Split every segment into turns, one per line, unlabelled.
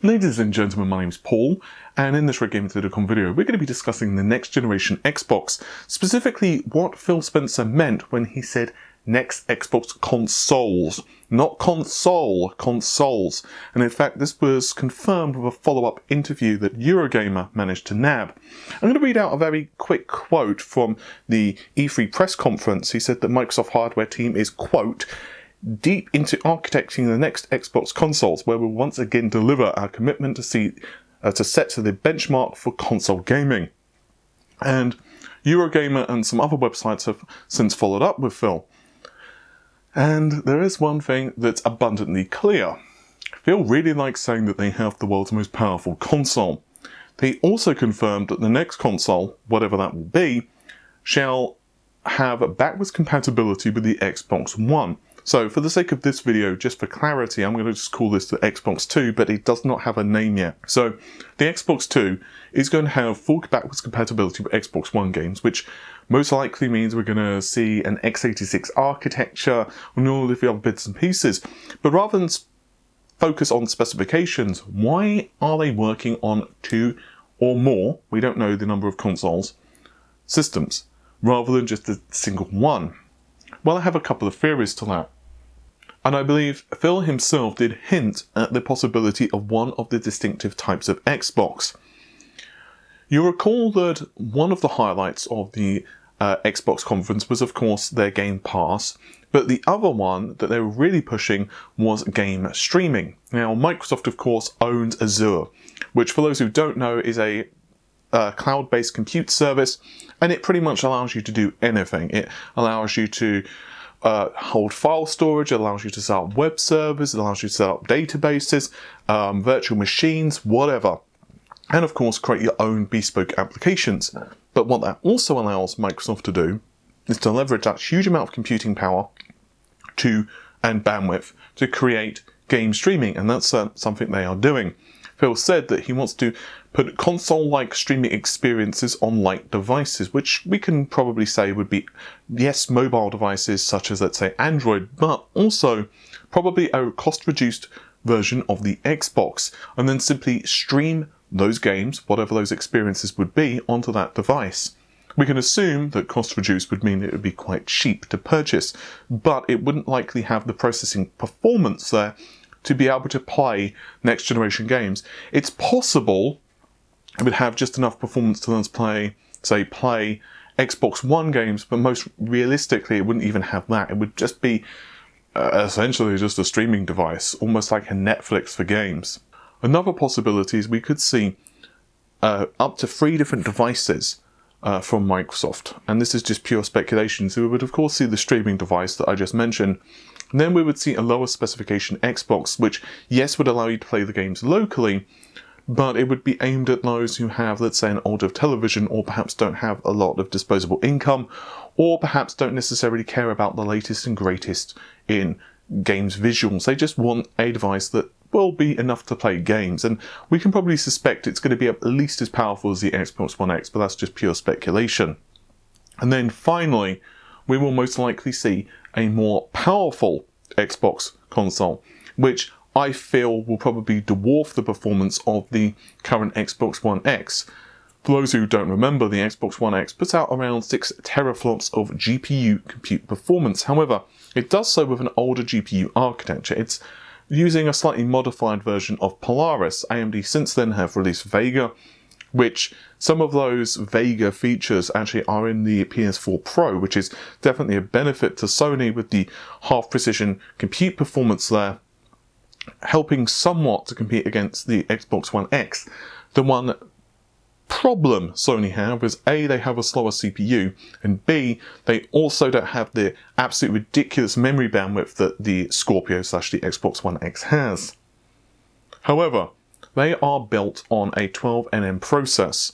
Ladies and gentlemen, my name is Paul, and in this RedGamer.com video, we're going to be discussing the next generation Xbox, specifically what Phil Spencer meant when he said next Xbox consoles. Not console, consoles. And in fact, this was confirmed with a follow-up interview that Eurogamer managed to nab. I'm going to read out a very quick quote from the E3 press conference. He said that Microsoft hardware team is, quote, deep into architecting the next Xbox consoles, where we'll once again deliver our commitment to set the benchmark for console gaming. And Eurogamer and some other websites have since followed up with Phil. And there is one thing that's abundantly clear. Phil really likes saying that they have the world's most powerful console. They also confirmed that the next console, whatever that will be, shall have backwards compatibility with the Xbox One. So for the sake of this video, just for clarity, I'm going to just call this the Xbox 2, but it does not have a name yet. So the Xbox 2 is going to have full backwards compatibility with Xbox One games, which most likely means we're going to see an x86 architecture and all of the other bits and pieces. But rather than focus on specifications, why are they working on 2 or more, we don't know the number of consoles, systems, rather than just a single one? Well, I have a couple of theories to that. And I believe Phil himself did hint at the possibility of one of the distinctive types of Xbox. You'll recall that one of the highlights of the Xbox conference was, of course, their Game Pass, but the other one that they were really pushing was game streaming. Now, Microsoft, of course, owns Azure, which, for those who don't know, is a cloud-based compute service, and it pretty much allows you to do anything. It allows you to hold file storage, it allows you to set up web servers, it allows you to set up databases, virtual machines, whatever. And of course, create your own bespoke applications. But what that also allows Microsoft to do is to leverage that huge amount of computing power and bandwidth to create game streaming, and that's something they are doing. Phil said that he wants to put console-like streaming experiences on light devices, which we can probably say would be, yes, mobile devices such as, let's say, Android, but also probably a cost-reduced version of the Xbox, and then simply stream those games, whatever those experiences would be, onto that device. We can assume that cost-reduced would mean it would be quite cheap to purchase, but it wouldn't likely have the processing performance there to be able to play next generation games. It's possible it would have just enough performance to let us play Xbox One games, but most realistically it wouldn't even have that. It would just be essentially just a streaming device, almost like a Netflix for games. Another possibility is we could see up to 3 different devices from Microsoft, and this is just pure speculation. So we would of course see the streaming device that I just mentioned. And then we would see a lower specification Xbox, which, yes, would allow you to play the games locally, but it would be aimed at those who have, let's say, an older television, or perhaps don't have a lot of disposable income, or perhaps don't necessarily care about the latest and greatest in games visuals. They just want a device that will be enough to play games, and we can probably suspect it's going to be at least as powerful as the Xbox One X, but that's just pure speculation. And then finally, we will most likely see a more powerful Xbox console, which I feel will probably dwarf the performance of the current Xbox One X. For those who don't remember, the Xbox One X puts out around 6 teraflops of GPU compute performance. However, it does so with an older GPU architecture. It's using a slightly modified version of Polaris. AMD since then have released Vega, which some of those Vega features actually are in the PS4 Pro, which is definitely a benefit to Sony with the half-precision compute performance there, helping somewhat to compete against the Xbox One X. The one problem Sony have is A, they have a slower CPU, and B, they also don't have the absolutely ridiculous memory bandwidth that the Scorpio/the Xbox One X has. However, they are built on a 12nm process,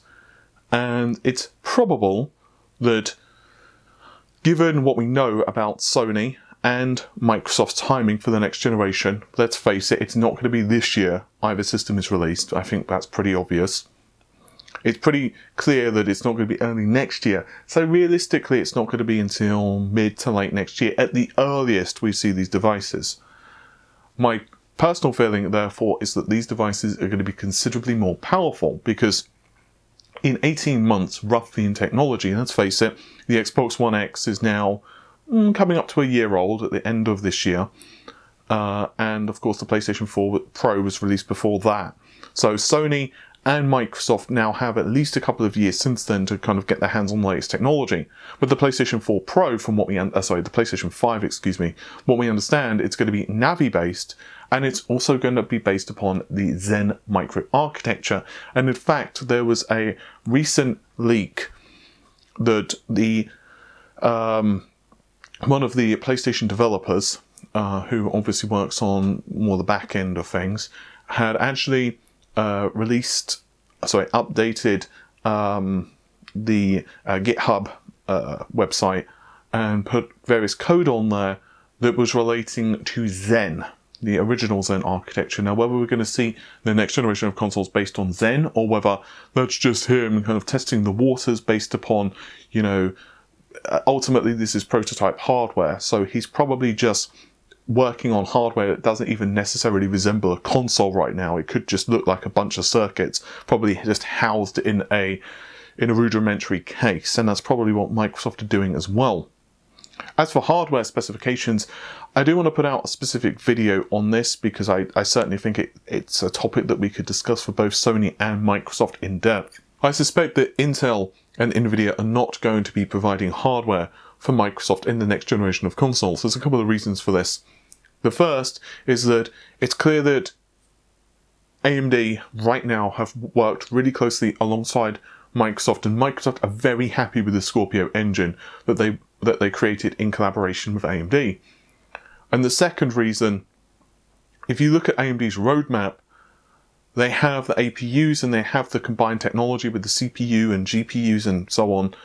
and it's probable that, given what we know about Sony and Microsoft's timing for the next generation, let's face it, it's not going to be this year either system is released. I think that's pretty obvious. It's pretty clear that it's not going to be early next year, so realistically it's not going to be until mid to late next year. At the earliest we see these devices. My personal feeling, therefore, is that these devices are going to be considerably more powerful because in 18 months, roughly in technology, let's face it, the Xbox One X is now coming up to a year old at the end of this year. And of course, the PlayStation 4 Pro was released before that. So Sony and Microsoft now have at least a couple of years since then to kind of get their hands on the latest technology. With the PlayStation 4 Pro, from what we the PlayStation 5, excuse me, what we understand, it's going to be Navi based, and it's also going to be based upon the Zen microarchitecture. And in fact, there was a recent leak that the one of the PlayStation developers, who obviously works on more the back end of things, had actually updated the GitHub website and put various code on there that was relating to Zen, the original Zen architecture. Now, whether we're going to see the next generation of consoles based on Zen, or whether that's just him kind of testing the waters based upon, ultimately this is prototype hardware, so he's probably just working on hardware that doesn't even necessarily resemble a console right now. It could just look like a bunch of circuits, probably just housed in a rudimentary case, and that's probably what Microsoft are doing as well. As for hardware specifications, I do want to put out a specific video on this because I certainly think it's a topic that we could discuss for both Sony and Microsoft in depth. I suspect that Intel and Nvidia are not going to be providing hardware for Microsoft in the next generation of consoles. There's a couple of reasons for this. The first is that it's clear that AMD right now have worked really closely alongside Microsoft, and Microsoft are very happy with the Scorpio engine that they created in collaboration with AMD. And the second reason, if you look at AMD's roadmap, they have the APUs and they have the combined technology with the CPU and GPUs and so on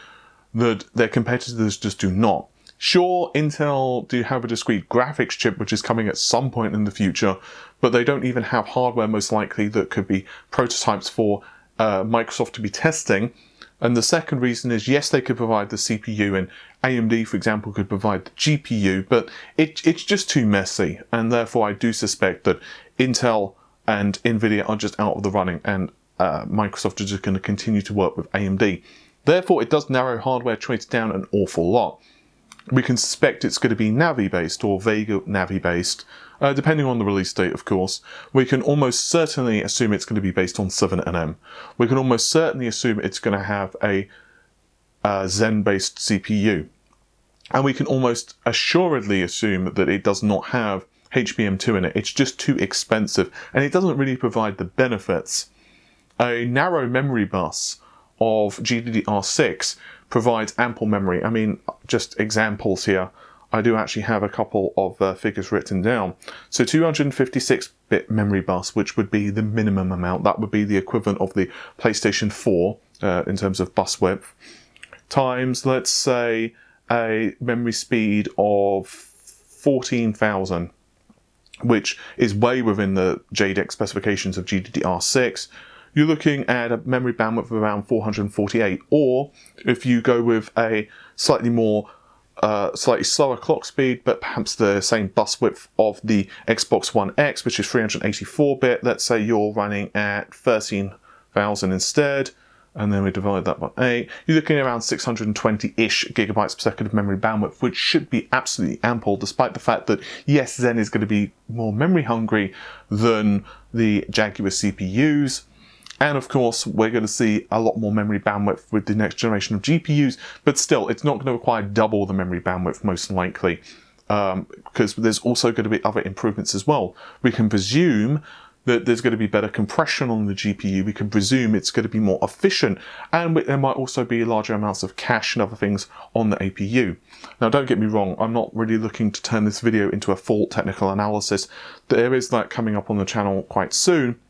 that their competitors just do not. Sure, Intel do have a discrete graphics chip which is coming at some point in the future, but they don't even have hardware most likely that could be prototypes for Microsoft to be testing. And the second reason is, yes, they could provide the CPU, and AMD, for example, could provide the GPU, but it's just too messy, and therefore I do suspect that Intel and Nvidia are just out of the running, and Microsoft are just going to continue to work with AMD. Therefore, it does narrow hardware choice down an awful lot. We can suspect it's going to be Navi-based or Vega Navi-based, depending on the release date, of course. We can almost certainly assume it's going to be based on 7nm. We can almost certainly assume it's going to have a Zen-based CPU. And we can almost assuredly assume that it does not have HBM2 in it. It's just too expensive, and it doesn't really provide the benefits. A narrow memory bus of GDDR6 provides ample memory. I mean, just examples here. I do actually have a couple of figures written down. So 256-bit memory bus, which would be the minimum amount. That would be the equivalent of the PlayStation 4 in terms of bus width, times, let's say, a memory speed of 14,000, which is way within the JEDEC specifications of GDDR6. You're looking at a memory bandwidth of around 448, or if you go with a slightly slower clock speed, but perhaps the same bus width of the Xbox One X, which is 384-bit, let's say you're running at 13,000 instead, and then we divide that by 8, you're looking at around 620-ish gigabytes per second of memory bandwidth, which should be absolutely ample, despite the fact that, yes, Zen is going to be more memory hungry than the Jaguar CPUs. And of course, we're going to see a lot more memory bandwidth with the next generation of GPUs, but still, it's not going to require double the memory bandwidth, most likely, because there's also going to be other improvements as well. We can presume that there's going to be better compression on the GPU. We can presume it's going to be more efficient, and there might also be larger amounts of cache and other things on the APU. Now, don't get me wrong, I'm not really looking to turn this video into a full technical analysis. There is that coming up on the channel quite soon.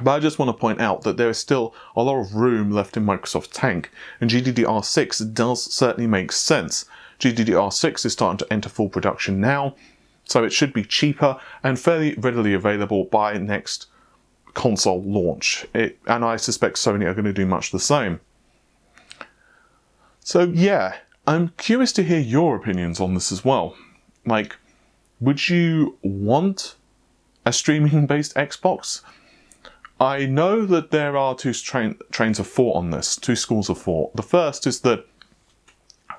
But I just want to point out that there is still a lot of room left in Microsoft's tank, and GDDR6 does certainly make sense. GDDR6 is starting to enter full production now, so it should be cheaper and fairly readily available by next console launch. And I suspect Sony are going to do much the same. So yeah, I'm curious to hear your opinions on this as well. Like, would you want a streaming-based Xbox? I know that there are two trains of thought on this, two schools of thought. The first is that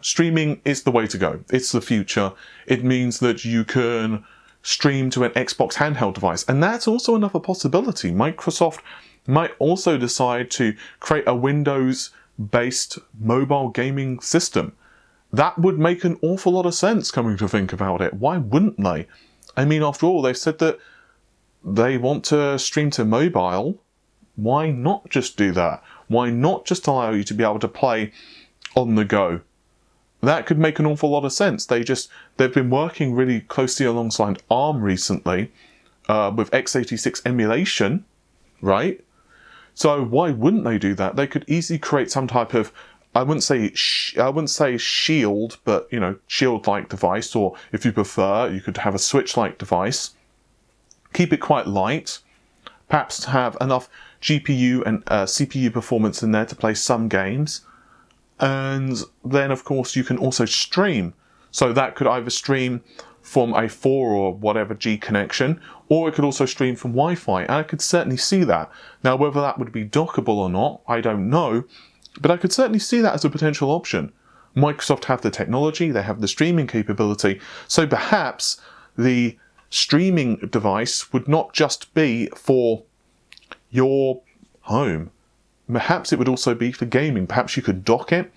streaming is the way to go. It's the future. It means that you can stream to an Xbox handheld device. And that's also another possibility. Microsoft might also decide to create a Windows-based mobile gaming system. That would make an awful lot of sense, coming to think about it. Why wouldn't they? I mean, after all, they've said that they want to stream to mobile. Why not just do that? Why not just allow you to be able to play on the go? That could make an awful lot of sense. They've been working really closely alongside ARM recently with x86 emulation, right? So why wouldn't they do that? They could easily create some type of, I wouldn't say shield, but shield-like device, or if you prefer, you could have a Switch-like device. Keep it quite light, perhaps have enough GPU and CPU performance in there to play some games. And then, of course, you can also stream. So that could either stream from a 4 or whatever G connection, or it could also stream from Wi-Fi. And I could certainly see that. Now, whether that would be dockable or not, I don't know. But I could certainly see that as a potential option. Microsoft have the technology, they have the streaming capability. So perhaps the streaming device would not just be for your home. Perhaps it would also be for gaming. Perhaps you could dock it,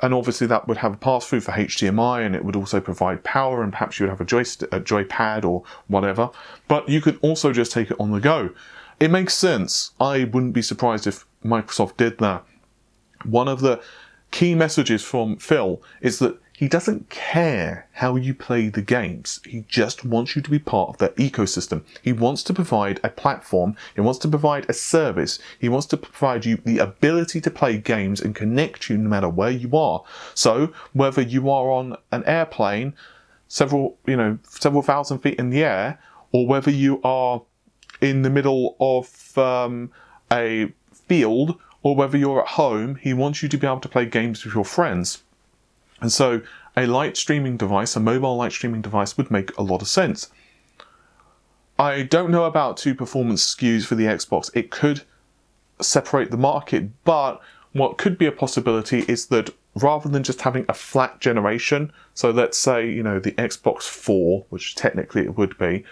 and obviously that would have a pass-through for HDMI, and it would also provide power, and perhaps you would have a joypad or whatever. But you could also just take it on the go. It makes sense. I wouldn't be surprised if Microsoft did that. One of the key messages from Phil is that he doesn't care how you play the games. He just wants you to be part of their ecosystem. He wants to provide a platform. He wants to provide a service. He wants to provide you the ability to play games and connect you no matter where you are. So whether you are on an airplane several thousand feet in the air, or whether you are in the middle of a field, or whether you're at home, he wants you to be able to play games with your friends. And so a light streaming device, a mobile light streaming device, would make a lot of sense. I don't know about two performance SKUs for the Xbox. It could separate the market, but what could be a possibility is that rather than just having a flat generation, so let's say, the Xbox 4, which technically it would be,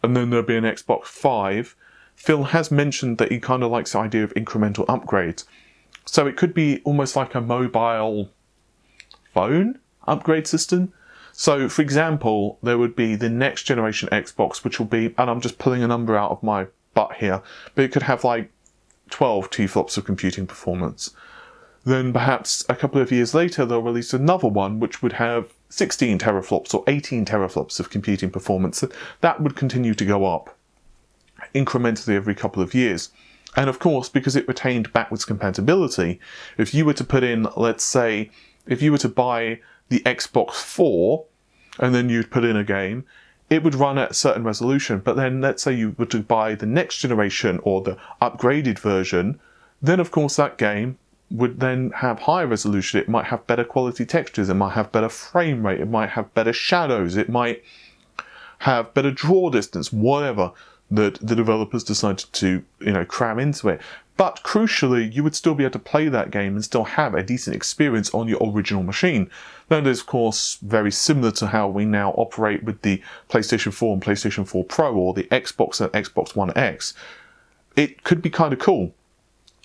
and then there'll be an Xbox 5, Phil has mentioned that he kind of likes the idea of incremental upgrades. So it could be almost like a mobile phone upgrade system. So, for example, there would be the next generation Xbox, which will be, and I'm just pulling a number out of my butt here, but it could have like 12 teraflops of computing performance. Then perhaps a couple of years later, they'll release another one, which would have 16 teraflops or 18 teraflops of computing performance. That would continue to go up incrementally every couple of years. And of course, because it retained backwards compatibility, if you were to put in, let's say, if you were to buy the Xbox 4 and then you'd put in a game, it would run at a certain resolution. But then let's say you were to buy the next generation or the upgraded version, then of course that game would then have higher resolution. It might have better quality textures. It might have better frame rate. It might have better shadows. It might have better draw distance, whatever that the developers decided to, cram into it. But crucially, you would still be able to play that game and still have a decent experience on your original machine. That is, of course, very similar to how we now operate with the PlayStation 4 and PlayStation 4 Pro, or the Xbox and Xbox One X. It could be kind of cool.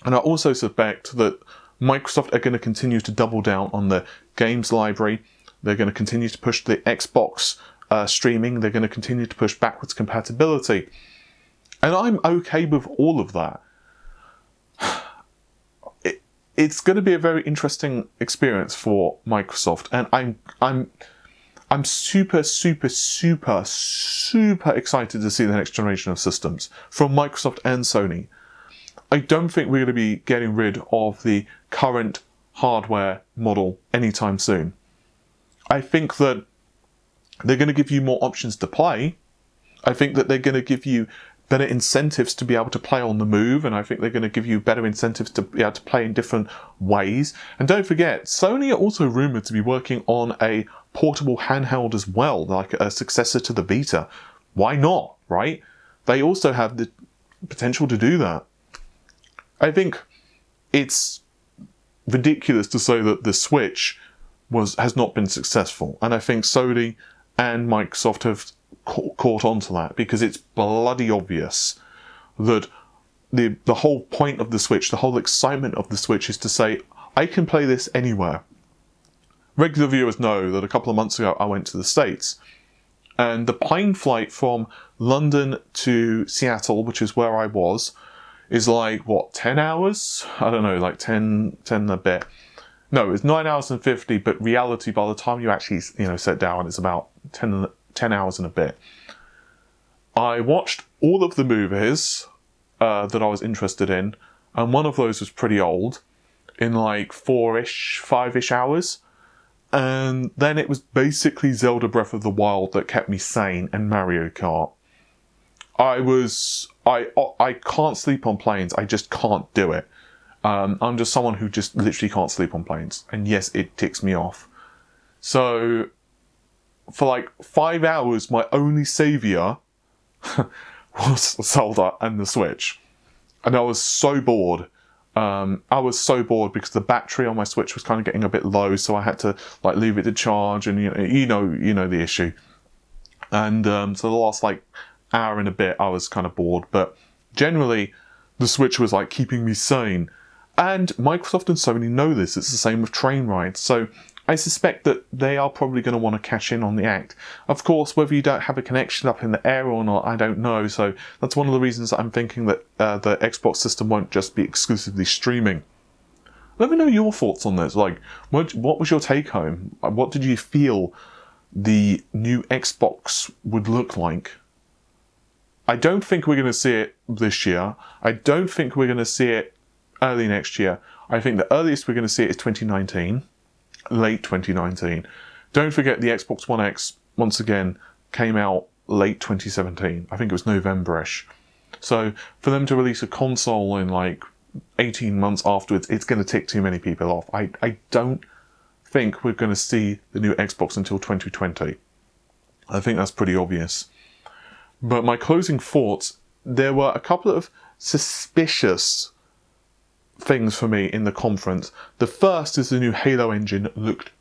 And I also suspect that Microsoft are going to continue to double down on the games library. They're going to continue to push the Xbox streaming. They're going to continue to push backwards compatibility. And I'm okay with all of that. It's going to be a very interesting experience for Microsoft, and I'm super excited to see the next generation of systems from Microsoft and Sony. I don't think we're going to be getting rid of the current hardware model anytime soon. I think that they're going to give you more options to play. I think that they're going to give you better incentives to be able to play on the move, and I think they're going to give you better incentives to be able to play in different ways. And don't forget, Sony are also rumoured to be working on a portable handheld as well, like a successor to the Vita. Why not, right? they also have the potential to do that. I think it's ridiculous to say that the Switch has not been successful, and I think Sony and Microsoft have caught on to that, because it's bloody obvious that the whole point of the Switch, the whole excitement of the Switch, is to say, I can play this anywhere. Regular viewers know that a couple of months ago I went to the States, and the plane flight from London to Seattle, which is where I was, is like, what, 10 hours? I don't know, like 10 and a bit. No, it's 9 hours and 50, but reality, by the time you actually, sit down, it's about 10 hours and a bit. I watched all of the movies that I was interested in, and one of those was pretty old, in like 5-ish hours. And then it was basically Zelda Breath of the Wild that kept me sane, and Mario Kart. I can't sleep on planes. I just can't do it. I'm just someone who just literally can't sleep on planes. And yes, it ticks me off. So for like 5 hours, my only saviour was Zelda and the Switch. And I was so bored. I was so bored because the battery on my Switch was kind of getting a bit low, so I had to like leave it to charge, and you know the issue. And so the last like hour and a bit, I was kind of bored. But generally, the Switch was like keeping me sane. And Microsoft and Sony know this. It's the same with train rides. So I suspect that they are probably going to want to cash in on the act. Of course, whether you don't have a connection up in the air or not, I don't know. So that's one of the reasons that I'm thinking that the Xbox system won't just be exclusively streaming. Let me know your thoughts on this. Like, what was your take home? What did you feel the new Xbox would look like? I don't think we're going to see it this year. I don't think we're going to see it early next year. I think the earliest we're going to see it is 2019. Late 2019. Don't forget the Xbox One X, once again, came out late 2017. I think it was November-ish. So for them to release a console in like 18 months afterwards, it's going to tick too many people off. I don't think we're going to see the new Xbox until 2020. I think that's pretty obvious. But my closing thoughts, there were a couple of suspicious things for me in the conference. The first is the new Halo engine looked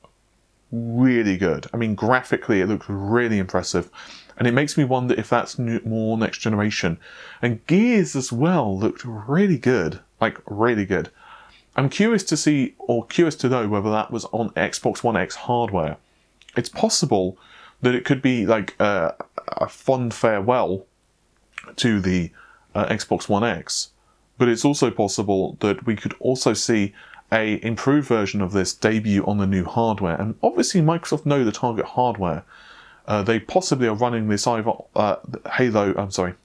really good. I mean, graphically, it looked really impressive. And it makes me wonder if that's more next generation. And Gears as well looked really good. Like, really good. I'm curious to see, or curious to know, whether that was on Xbox One X hardware. It's possible that it could be like a fond farewell to the Xbox One X. But it's also possible that we could also see a improved version of this debut on the new hardware. And obviously Microsoft know the target hardware. They possibly are running this either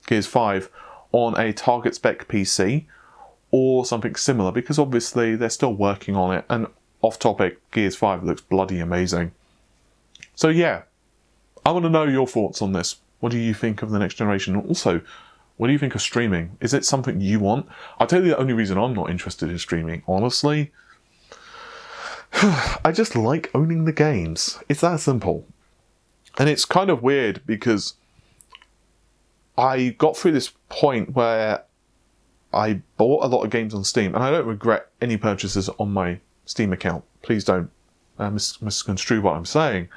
Gears 5 on a target spec PC or something similar, because obviously they're still working on it. And off topic, Gears 5 looks bloody amazing. So yeah, I want to know your thoughts on this. What do you think of the next generation? And also, what do you think of streaming? Is it something you want? I'll tell you the only reason I'm not interested in streaming, honestly. I just like owning the games. It's that simple. And it's kind of weird because I got through this point where I bought a lot of games on Steam, and I don't regret any purchases on my Steam account. Please don't misconstrue what I'm saying.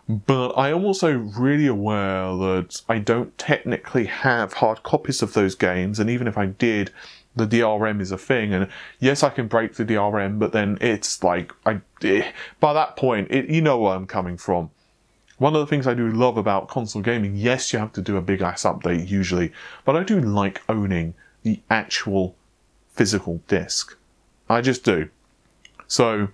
But I am also really aware that I don't technically have hard copies of those games, and even if I did, the DRM is a thing, and yes, I can break the DRM, but then it's like, by that point, you know where I'm coming from. One of the things I do love about console gaming, yes, you have to do a big ass update usually, but I do like owning the actual physical disc. I just do. So,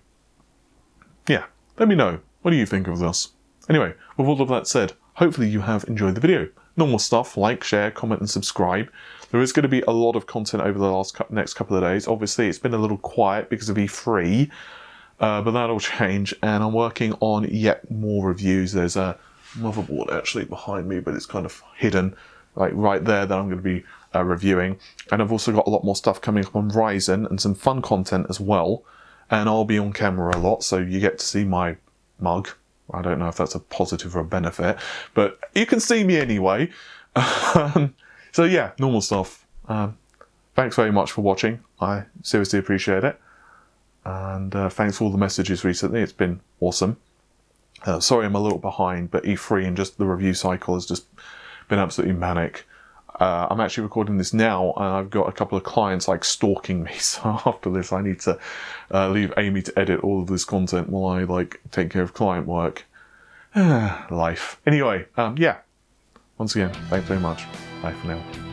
yeah, let me know. What do you think of this? Anyway, with all of that said, hopefully you have enjoyed the video. Normal stuff, like, share, comment and subscribe. There is going to be a lot of content over the next couple of days. Obviously, it's been a little quiet because of E3, but that'll change, and I'm working on yet more reviews. There's a motherboard actually behind me, but it's kind of hidden, like right there, that I'm going to be reviewing. And I've also got a lot more stuff coming up on Ryzen and some fun content as well. And I'll be on camera a lot, so you get to see my mug. I don't know if that's a positive or a benefit, but you can see me anyway. So yeah, normal stuff. Thanks very much for watching. I seriously appreciate it. And thanks for all the messages recently. It's been awesome. Sorry I'm a little behind, but E3 and just the review cycle has just been absolutely manic. I'm actually recording this now, and I've got a couple of clients like stalking me. So after this, I need to leave Amy to edit all of this content while I like take care of client work. Life. Anyway, yeah. Once again, thanks very much. Bye for now.